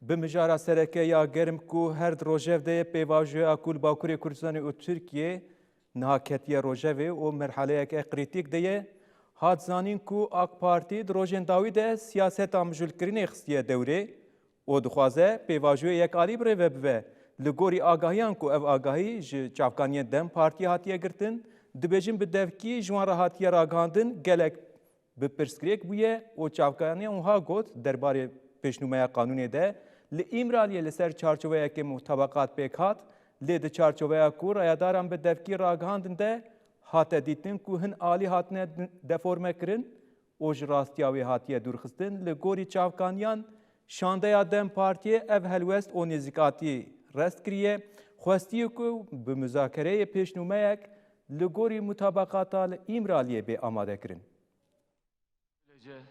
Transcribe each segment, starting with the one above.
Bi mijara serekeya germ ku her rojev de pêvajoya ku li Bakurê Kurdistanê û Tirkiye niha ketiye rojevê û merheleyeke kritik de ye hat zanîn ku AK Partî di rojên dawî de siyaseta mijûlkirinê xistiye dewrê û dixwaze pêvajoyê yekalî birêve bibe. Li gorî agahiyan ku ev agahî ji çavkaniyên Dem Partiyê hatiye girtin, dibêjin bi devkî ji wan re hatiye ragihandin gelek bi pirsgirêk bûye û çavkaniyan wiha got derbarê pêşnûmeya qanûnê de li îmraliyê li ser çarçoveyekê mutabeqat pêk hat, lê di çarçoveya ku rayadaran bi devkî ragihandin de hate dîtin ku hin alî hatine deforme kirin û ji rastiya wê hatiye dûrxistin. Li gorî çavkaniyan şandeya Dem Partiyê ev helwest û nêzîkatî rest kiriye, xwestiye ku bi müzakereyê pêşnûmeyek li gorî mutabeqata li îmraliyê bê amade kirin.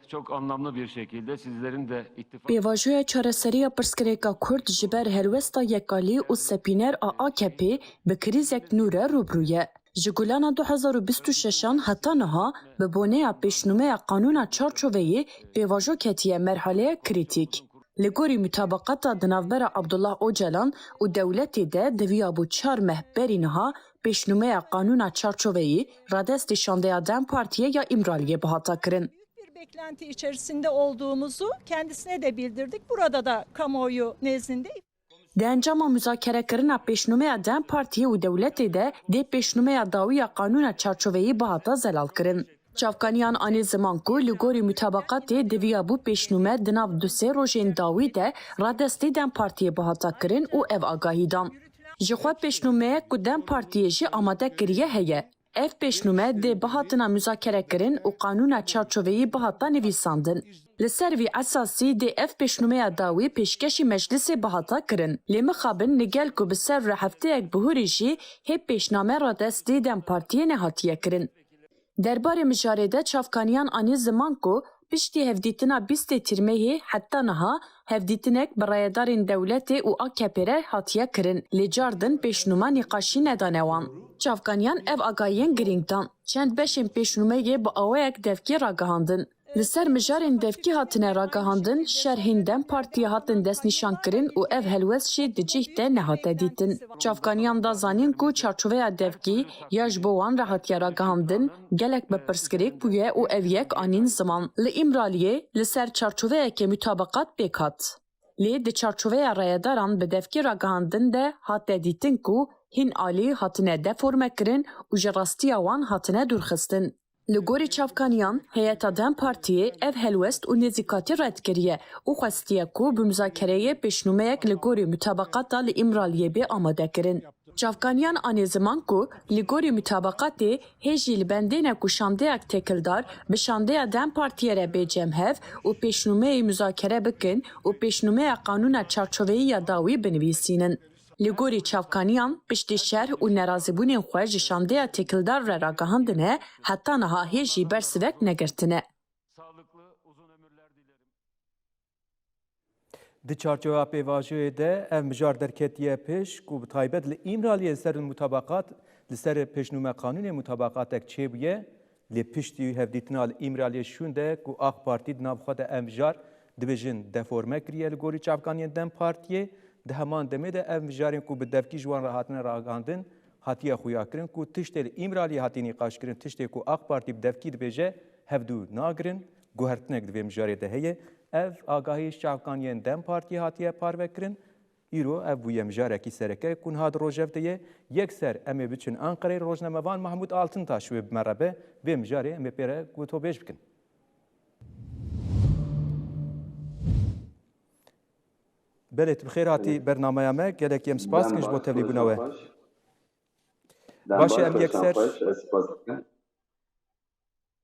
Çok anlamlı bir şekilde sizlerin de ittifak... Pêvajoya çareseriya pirsgirêka Kurd ji ber helwesta yekalî û sepîner a AKP bi krîzek nû re rûbirû ye. Ji gulana 2026 heta niha bi boneya pêşnûmeya qanûna çarçoveyê pêvajo ketiye merheleya krîtîk. Li gorî mutabeqata di navbera Abdullah Öcalan û dewletê de diviya bû 4 meh berî niha pêşnûmeya qanûna çarçoveyî radestê şandeya Dem Partiyê ya İmraliyê bihata kirin. Beklenti içerisinde olduğumuzu kendisine de bildirdik. Burada da kamuoyu nezdinde. Di encama müzakerekirina pêşnûmeya Dem Partiyê û dewletê de dê pêşnûmeya dawiya qanûna çarçoveyî bihata zelal kirin. Çavkaniyan anî ziman ku li gorî mutabeqatê diviya bû pêşnûme di nav du sê rojên dawî de radestê Dem Partiyê bihata kirin û ev agahî dan. Ji xwe pêşnûmeyek ku Dem Partiyê jî amade kiriye heye. Ev pêşnûme dê bihatina müzakerekirin û qanûna çarçoveyî bihata nivîsandin. Li ser vî esasî dê ev pêşnûmeya dawî pêşkeşî meclisê bihata kirin. Lê mixabin li gel ku bi ser re hefteyek bihûrê jî hê pêşname radestê Dem Partiyê nehatiye kirin. Derbarê mijarê de çavkaniyan anî ziman ku piştî hevdîtina bîstê tîrmeyê heta niha hevdîtinek bi rayedarên dewletê û AKP re hatiye kirin. Lê cardin pêşnûma nîqaşî nedane wan. Çavkaniyan ev agahiyên girîng dan. Çend beşên pêşnûmeyê bi awayek devkî ragihandin. Li ser mijarên devkî hatine ragihandin, şerhên Dem Partiyê hatin destnîşankirin û ev helwest jî di cih de nehate dîtin. Çavkaniyan da zanîn ku çarçoveya devkî ya ji bo wan re hatiye ragihandin, gelek bi pirsgirêk bûye û ev yek anîn ziman. Li İmraliyê li ser çarçoveyekê mutabeqat pêk hat. Lê di çarçoveya rayedaran bi devkî ragihandin de hate dîtin ku hin alî hatine deforme kirin û ji rastiya wan hatine dûrxistin. Li gorî çavkaniyan, heyeta Dem Partiyê ev helwest û nêzîkatî red kiriye û xwestiye ku bi müzakereyê pêşnûmeyek li gorî mutabeqata li İmraliyê bê amade kirin. Çavkaniyan anî ziman ku li gorî mutabeqatê hê jî li bendêne ku şandeyek têkildar bi şandeya Dem Partiyê re bê cemhev û pêşnûmeyê müzakere bikin û pêşnûmeya qanûna çarçoveyî ya dawî binivîsînin. Li gorî çavkaniyan piştî şerh û nerazîbûnên xwe ji şandeya têkildar re ragihandine heta niha hê jî bersivek negirtine. Di çarçova pêvajoyê de ev mijar derketiye pêş ku bi taybet li İmraliyê ser mutabeqat li ser pêşnûme qanûnê mutabeqatek çêbûye lê piştî hevdîtina li İmraliyê şûn de ku AK Partî di nav xwe de ev mijar dibêjin deforme kiriye li gorî çavkaniyên Dem Partiyê. Di heman demê de ev mijarên ku bi devkî ji wan re hatine ragihandin hatiye xuya kirin ku tiştê li İmraliyê hatî nîqaş kirin, tiştê ku AK Partî bi devkî dibêje hevdû nagirin, guhertinek di vê mijarê de heye. Ev agahî çavkaniyên Dem Partiyê hatiye parve kirin. Îro ev bûye mijarekî sereke ku niha di rojev de ye. Yekser em ê biçin Enqereyê rojnamevan Mahmud Altıntaş wê bimerebe vê mijarê em ê pêre gotobêj bikin. Belê tu bi xêr hatî bernameya me gelek em spas dikin ji bo tevlîbûna we. Baş e em yekser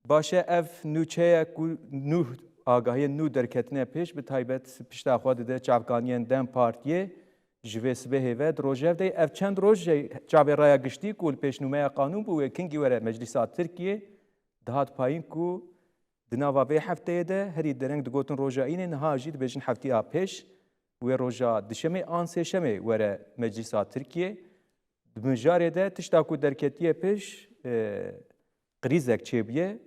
baş e ev nûçeye ku nû agahiyên nû derketine pêş bi taybet pişta xwe dide çavkaniyên Dem Partiyê ji vê sibehê ve di rojev de ev çend roj çavê raya giştî ku li pêşnûmeya qanûn bû wê kingî were Meclîsa Tirkiyê dihat payîn ku di nava vê hefteyê de herî dereng digotin roja înê niha jî dibêjin heftiya pêş wê roja dişemê an sêşemê were Meclîsa Tirkiyê. Di mijarê de tişta ku derketiye pêş qrîzek çêbûye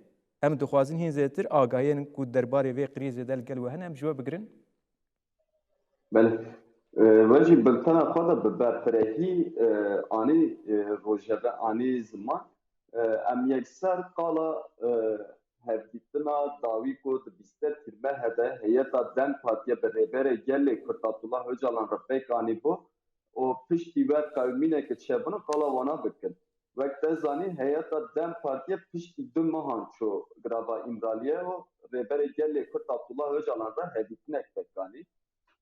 em dixwazin hîn zêtir agahiyên ku derbarê vê qrîzê de li gel we hene em ji we bigirin. بله وجه بلتنا خدا به برفرهی آنی روژه آنی زمان ام یکسر قالا هفدیتنا داوی کود بیستر ترمه هده هیتا دن پاتیه به ریبره گلی کرتاتولا هجالان رفیق آنی بو و پشتی و قومینه که چبنو قالا وانا بکن وقت زانی هیتا دن پاتیه پشتی دو ماهان چو گرابا امرالیه و ریبره گلی کرتاتولا هجالان را هفدیتنه بکانی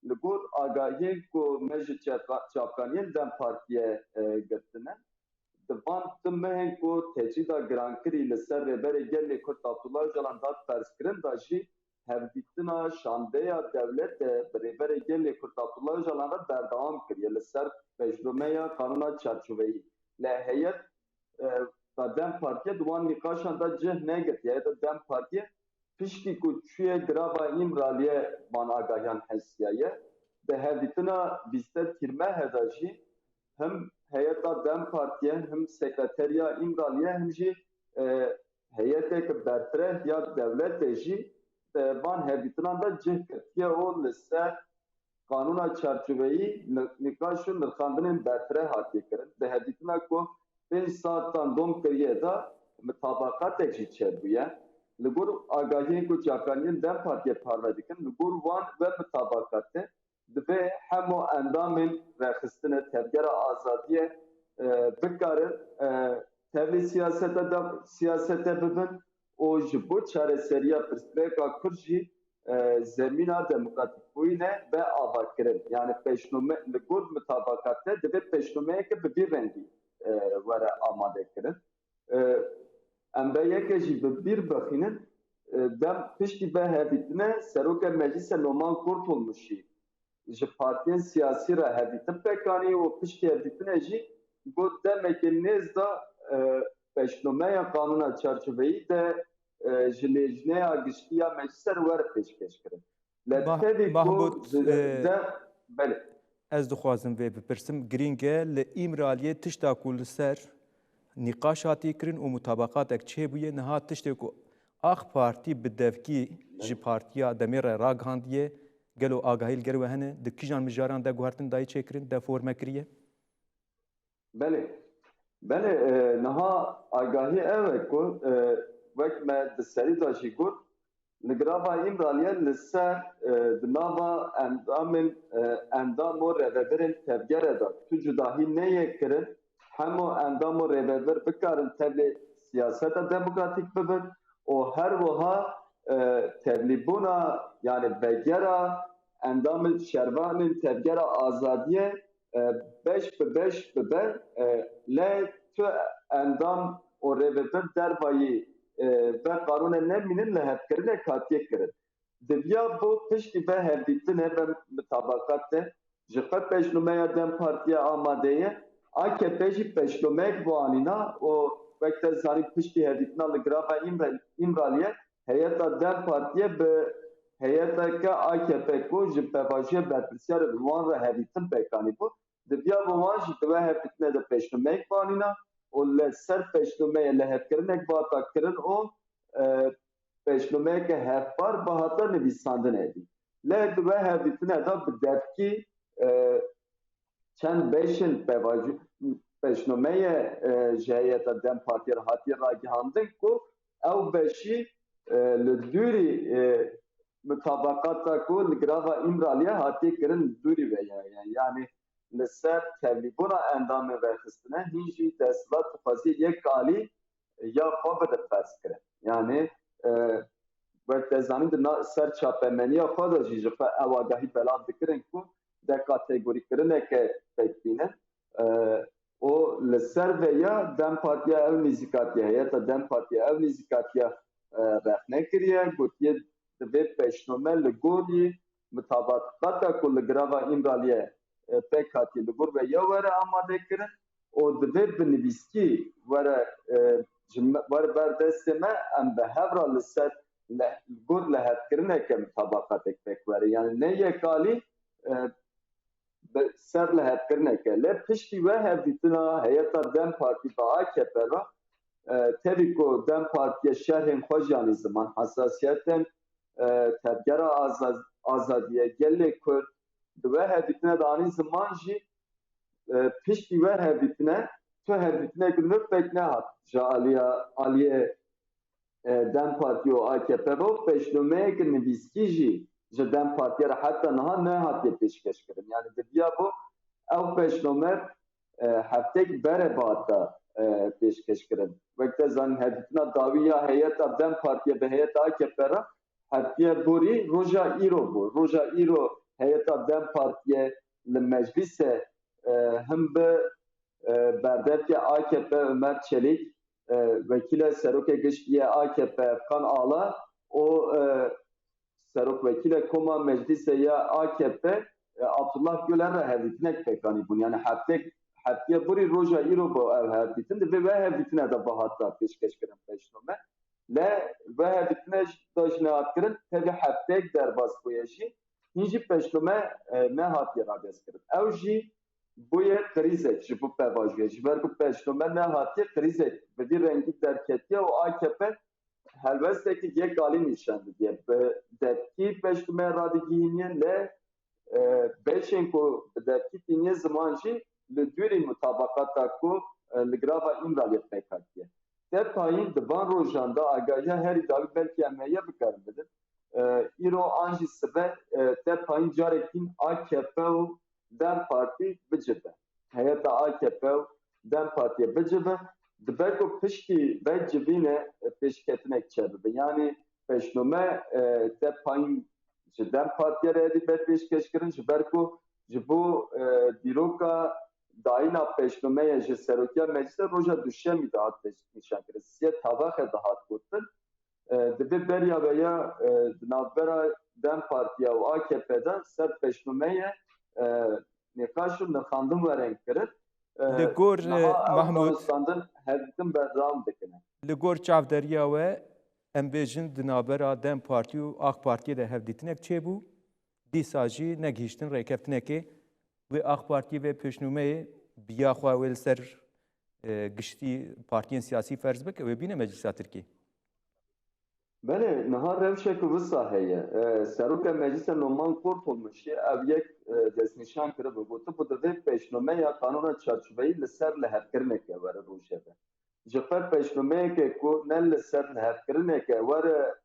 لگور آگاهی کو مج چاپکانین دم پارتیه گرتنه دوان تمه کو تجیدا گرانکری لسر ربر گلی کرد عبدالله جلان داد فرسکرین داشی هفدیتنا شانده یا دولت ربر گلی کرد عبدالله جلان را بردوام کریه لسر پجرومه یا قانونا چارچوبهی لحیت دم پارتیه دوان نقاشان دا جه نگت یا دم پارتیه پشتی کو چوی گرابا امرالیه من آگاهیان حسیایه به هدیتنا بیشتر ترمه هداشی هم هیئتا دم پارتیه هم سکرتریا امرالیه هم جی هیئت که برتره یا دولت جی من هدیتنا دا جه کتیه او لسر قانونا چارچوبهی نقاشون نرخاندنین برتره حاتی کرن به هدیتنا کو 5 ساعتان دوم کریه دا مطابقات جی چه بویه لگور آگاهی کو چاکانین دم پارتیه پارو دیکن لگور وان و مطابقاته دبه همو اندامین رخصتنه تبگر آزادیه بکارن تبلی سیاسته ببن او جبو چاره سریا پرسپریکا کرجی زمینه دموکراتیک بوینه به آوا کرن یعنی پیشنامه لگور مطابقاته دبه پیشنامه که ببی رنگی وره آماده کرن ام به یکی جی ببیر بخینن دم پشتی به هدیتنه سروک مجلس نومان کورت olmuşی جی پارتین سیاسی را هدیتن پکانی و پشتی هدیتنه جی بود demek ki nezda peşnome ya kanuna çerçeveyi de jilejne ya giştiya meclisler var peşkeş kirin. Mahmud de bele. Ez dixwazim vê bipirsim girînge li îmraliyê tişta ku li ser nîqaş hatî kirin û mutabaqatek çêbûye niha tiştê ku Ax Partî bi devkî ji partiya demê re ragihandiye gelo agahî li ger we hene di kîjan mijaran de guhertin dayê çêkirin de forme kiriye? Bele. Bele niha agahî ew e ku wek me di serî da jî got li grava îmraliye li ser di nava endam û rêveberên tevgere da tu cudahî neyê kirin hemû endam û rêveber bikarin tevlê siyaseta demokratîk bibin û her wiha tevlîbûna yani vegera endamên şervanên tevgera azadiye 5 bi 5 bibe lê tu endam û rêveber derbayî ve kanûnê nemînin li hevkirinek hatiye kirin. Diviya bu piştî ve hevdîtinê ve mutabakat de ji xwe pêşnomeya Dem Partiya amadeye AKP jî pêşnomek bu anîna û wek te zanîn piştî hevdîtina li grava îmraliye heyeta Dem Partiye bi heyeteke AKP ku ji pevajiya berpirsiyarê bi wan re hevdîtin pekanî bû diviya bi wan jî di ve hevdîtinê de pêşnomek bu anîna û li ser pêşnomeyê li hevkirinek bata kirin û pêşnomeyeke hevpar bi hata nivîsandinê bî. Lê di ve hevdîtinê de bi devkî çend beşin pêşnomeyê ji heyeta Dem Partiye re hatiye ragihandin ku ew beşî li dûrî mutabaqata ku li grava îmraliye hatiye kirin li dûrî ve yani li ser tevlîbûna endamên rêxistine hîn jî desthilat xwezî yek alî ya xwe bide fers kirin. Yani wek te zanîn di ser çapemeniya xwe de jî ji xwe ew agahî belav dikirin ku de kategorîkirineke pêkbînin û li ser ve ya Dem Partiya ew nîzîkatiye heyeta Dem Partiya ew nîzîkatiya rexne kiriye gotiye divê pêşnome li gorî mutabaqata ku li grava îmraliye pêk hatiye li gor ve ya were amade kirin û divê binivîskî were berdestê me em bi hevra li ser gor li hevkirineke mutabaqatek pêk were yani ne yekalî ser li hevkirineke lê piştî we hevdîtina heyeta Dem Partî ve AKP ra tevî ku Dem Partiye şerhên xwe jî anî ziman hesasiyetên tevgera azadiye gelê Kurd di we ve hevditine de anî ziman jî piştî ve hevditine tu hevditine günlük bekne hat. Ja Aliye Dem Parti û AKP bo pêşnûmeyek nivîskî jî ji Dem Partiya re heta niha nehatiye pêşkêşkirin. Yani dibiya bu ew pêşnûme heftek bere bata pêşkêşkirin. Wek te zanîn hevdîtina dawî ya heyeta Dem Partiya bi heyeta AKP re hetiye borî roja îro bû. Roja îro heyeta Dem Partiya li meclîsê him bi berdevke AKP Ömer Çelik vekile Serokê Giştî AKP Efkan Ala o Serok vekile Koma Meclîsê ya AKP Abdullah Güler re hevdîtinek pekanî bûn. Yani hetiye borî roja îro bu ev hevdîtin divê ve hevdîtine de bahata pêşkêşkirin pêşnûme. Le ve hevdîtine da ji nehatkirin tevî heftek derbas bûye jî hîn jî pêşnûme nehatiye radestkirin. Ew jî bûye krîzek ji bo pevajiyê. Ji ber ku pêşnûme nehatiye krîzek bi vî rengî derketiye û AKP helbestekî yek alî nîşan didiye. Bi devkî pêşnûmeyê radigihîniye le beşên ku bi devkî tîniye ziman jî li dûrî mutabaqata ku li girava İmralıya pêk hatiye. Te payîn di van rojan de agahiya herî dawî belkî em heye bikarin bidin. Îro an jî sibe te payîn carekîn AKP û Dem Parti bicibe. Heyeta AKP û Dem Partiye bicibe. Dibe ku piştî ve civîne pêşketinek çebibe. Yani pêşnûme te payîn ji Dem Partiye re edî be pêşkêşkirin ji ber ku ji bo dîroka dayîna pêşnûmeyê ji Serokiya Meclîsê roja duşemî de hat nîşankirin. Siyê tabaxê de hat gotin. Dibe beriya veya di navbera Dem Partiya û AKP'de ser pêşnûmeyê nîqaş û nirxandin werin kirin. Li gor Mahmud Danûstandin hevdîtin berdewam dikine. li gor çavderiya we em bêjin di navbera Dem Partî û AK Partiye de hevdîtinek çêbû. Dîsa jî negihîştin rêkeftinekê wê AK Partiye ve pêşnûmeyê biya xwe wê li ser giştî partiyên siyasî ferz bike wê bîne Meclîsa Tirkiye. Belê, niha rewşek wisa heye. Seroka Meclîsa Numan Kurtulmuşê ev yek destnîşan kiribe gotu bu divê pêşnûmeya kanûna çarçoveyî li ser lihevkirinekê were rojeve. Ji xwe pêşnûmeyekê ku ne li ser lihevkirinekê were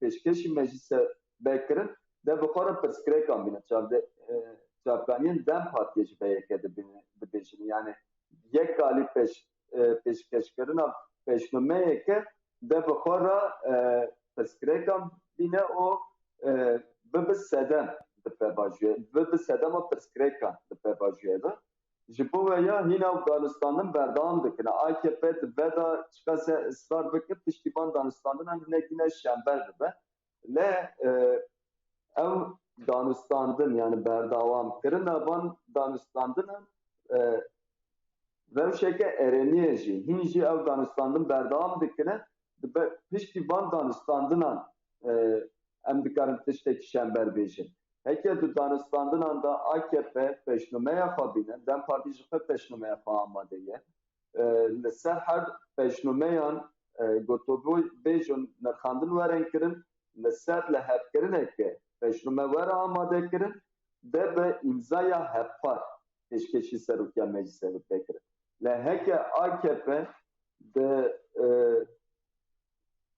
pêşkêşî meclîsê vekirin de bi xwe re pirsgirêkan bîne. Çavkaniyên Dem Partiye ji vê yekê dibêjin. Yani yek alî pêşkêşkirina pêşnûmeyeke de bi xwe re pirsgirêkan bîne û bibe sedem di pêvajiyê. Bibe sedema pirsgirêkan di pêvajiyê de. Ji bo veya hîn ew danûstandin berdewam dikine. AKP dibe da çiqase ısrar bike piştîvan danûstandinan hinekîne şember dibe. Le ew danûstandin yani berdewam kirina van danûstandinan rewşeke ereniyê jî hîn jî ew danûstandin berdewam dikine dibe piştîvan danûstandinan em dikarin tiştekî şember bêjin. Heke du danûstandinan da AKP pêşnûmeya xwe bîne, Dem Partî ji xwe pêşnûmeya xwe amade ye. Li ser her pêşnûmeyan gotûbêjin nirxandin werin kirin, li ser lihevkirinekê pêşnûme were amade kirin de bi îmzaya hevpar pêşkêşî Serokiya Meclîsê bikirin. Le heke AKP di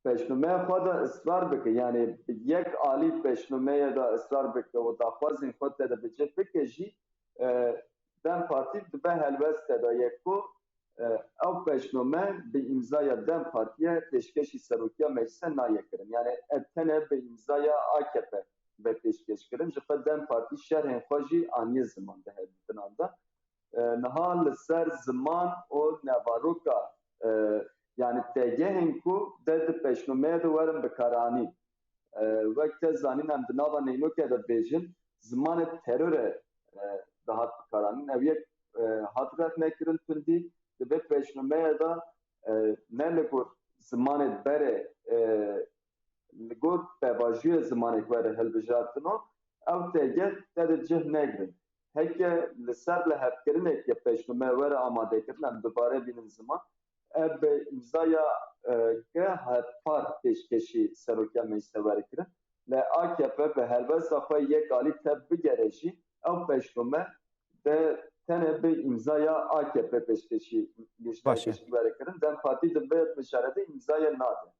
pêşnûmeya xwe de ısrar bike yani yek alî pêşnûmeyê de ısrar bike û daxwazên xwe te de bicih bike jî Dem Partî dibe helbest da ye ku ew pêşnûme bi îmzaya Dem Partiye pêşkêşî Serokiya Meclîsê naye kirin. Yani tene bi îmzaya AKP ve pêşkêş kirin. Ji xwe Dem Partî şerhên xwe jî aniye ziman de hevdîtinan da. Niha li ser ziman û nevaroka yani têgehên ku de di pêşnûmeyê de werin bikaranîn. Wek te zanîn em di nava neynûkê de bêjin zimanê terorê de hat bikaranîn. Ev yek hat revnekirin tundî dibe pêşnûmeyê de ne li gor zimanê berê li gor pêvajiyê zimanê were hilbijartino ew têgeh te de cih negirin. Heke li ser lihevkirinekê pêşnûme were amadekirin em dubare bînin ziman ev bi îmzaya ke hevpar pêşkêşî Serokiya Meclîsê were kirin. Le AKP bi helbesta xwe yek alî te bigere jî ev peşnome de tenebe imzaya AKP peşkeşi Başı. verekirin. Dem Parti de be meşarede imzaya nade.